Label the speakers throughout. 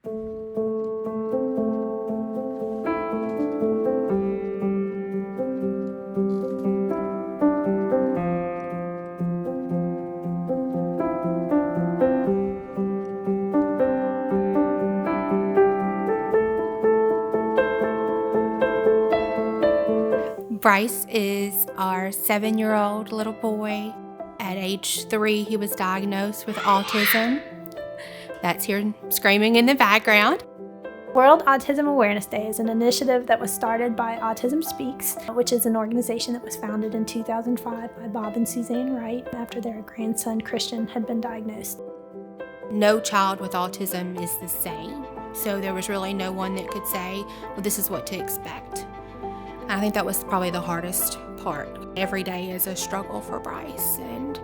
Speaker 1: Bryce is our 7-year-old little boy. At age 3, he was diagnosed with autism. That's here screaming in the background.
Speaker 2: World Autism Awareness Day is an initiative that was started by Autism Speaks, which is an organization that was founded in 2005 by Bob and Suzanne Wright after their grandson Christian had been diagnosed.
Speaker 1: No child with autism is the same, so there was really no one that could say, well, this is what to expect. I think that was probably the hardest part. Every day is a struggle for Bryce, and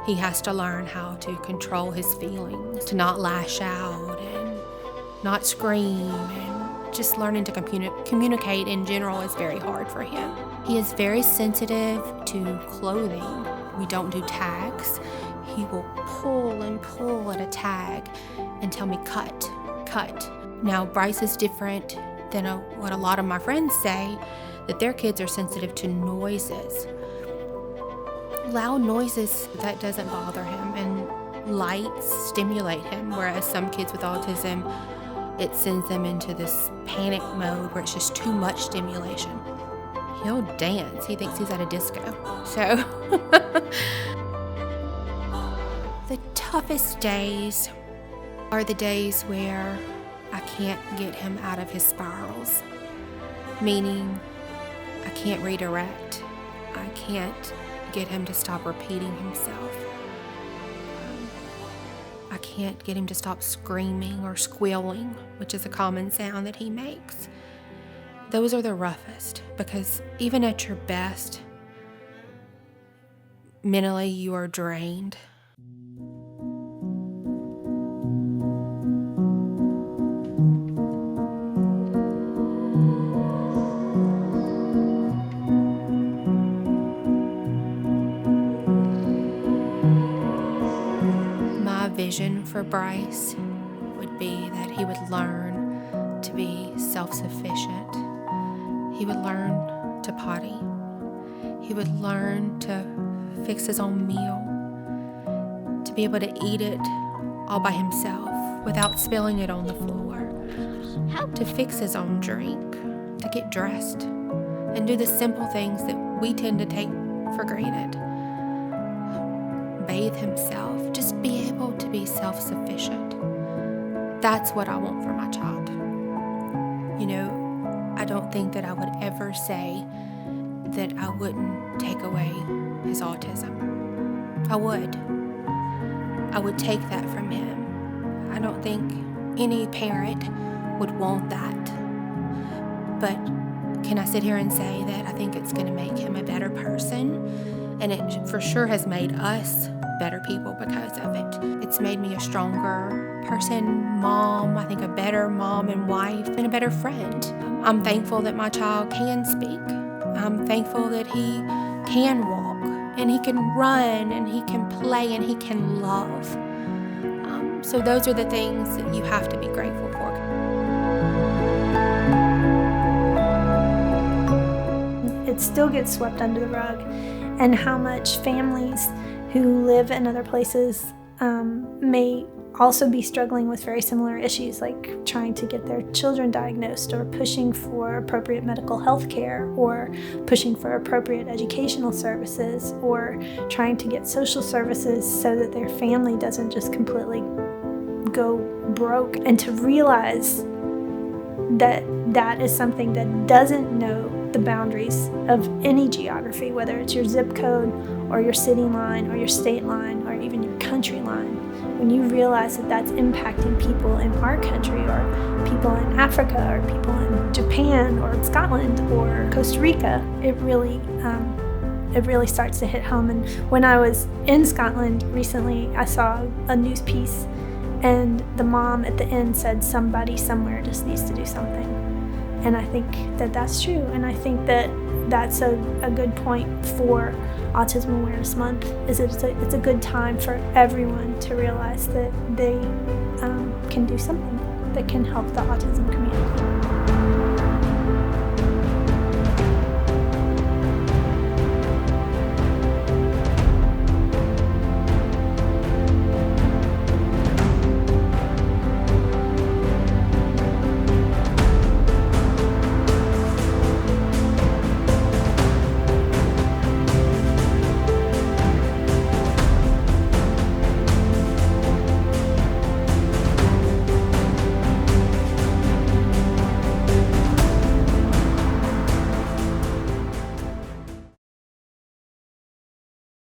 Speaker 1: he has to learn how to control his feelings, to not lash out and not scream, and just learning to communicate in general is very hard for him. He is very sensitive to clothing. We don't do tags. He will pull and pull at a tag and tell me, cut, cut. Now, Bryce is different than what a lot of my friends say, that their kids are sensitive to noises. Loud noises, that doesn't bother him, and lights stimulate him, whereas some kids with autism, it sends them into this panic mode where it's just too much stimulation. He'll dance. He thinks he's at a disco. So the toughest days are the days where I can't get him out of his spirals, meaning I can't redirect. I can't get him to stop repeating himself. I can't get him to stop screaming or squealing, which is a common sound that he makes. Those are the roughest, because even at your best, mentally you are drained. Vision for Bryce would be that he would learn to be self-sufficient. He would learn to potty. He would learn to fix his own meal, to be able to eat it all by himself without spilling it on the floor, to fix his own drink, to get dressed, and do the simple things that we tend to take for granted. Bathe himself, just be able to be self-sufficient. That's what I want for my child. You know, I don't think that I would ever say that I wouldn't take away his autism. I would take that from him. I don't think any parent would want that. But can I sit here and say that I think it's going to make him a better person? And it for sure has made us better people because of it. It's made me a stronger person, mom, I think a better mom and wife, and a better friend. I'm thankful that my child can speak. I'm thankful that he can walk, and he can run, and he can play, and he can love. So those are the things that you have to be grateful for.
Speaker 2: It still gets swept under the rug, and how much families who live in other places may also be struggling with very similar issues, like trying to get their children diagnosed, or pushing for appropriate medical health care, or pushing for appropriate educational services, or trying to get social services so that their family doesn't just completely go broke. And to realize that that is something that doesn't know the boundaries of any geography, whether it's your zip code or your city line or your state line or even your country line. When you realize that that's impacting people in our country, or people in Africa, or people in Japan or Scotland or Costa Rica, it really starts to hit home. And when I was in Scotland recently, I saw a news piece, and the mom at the end said, somebody somewhere just needs to do something. And I think that that's true. And I think that that's a good point for Autism Awareness Month, is it's a good time for everyone to realize that they can do something. that can help the autism community.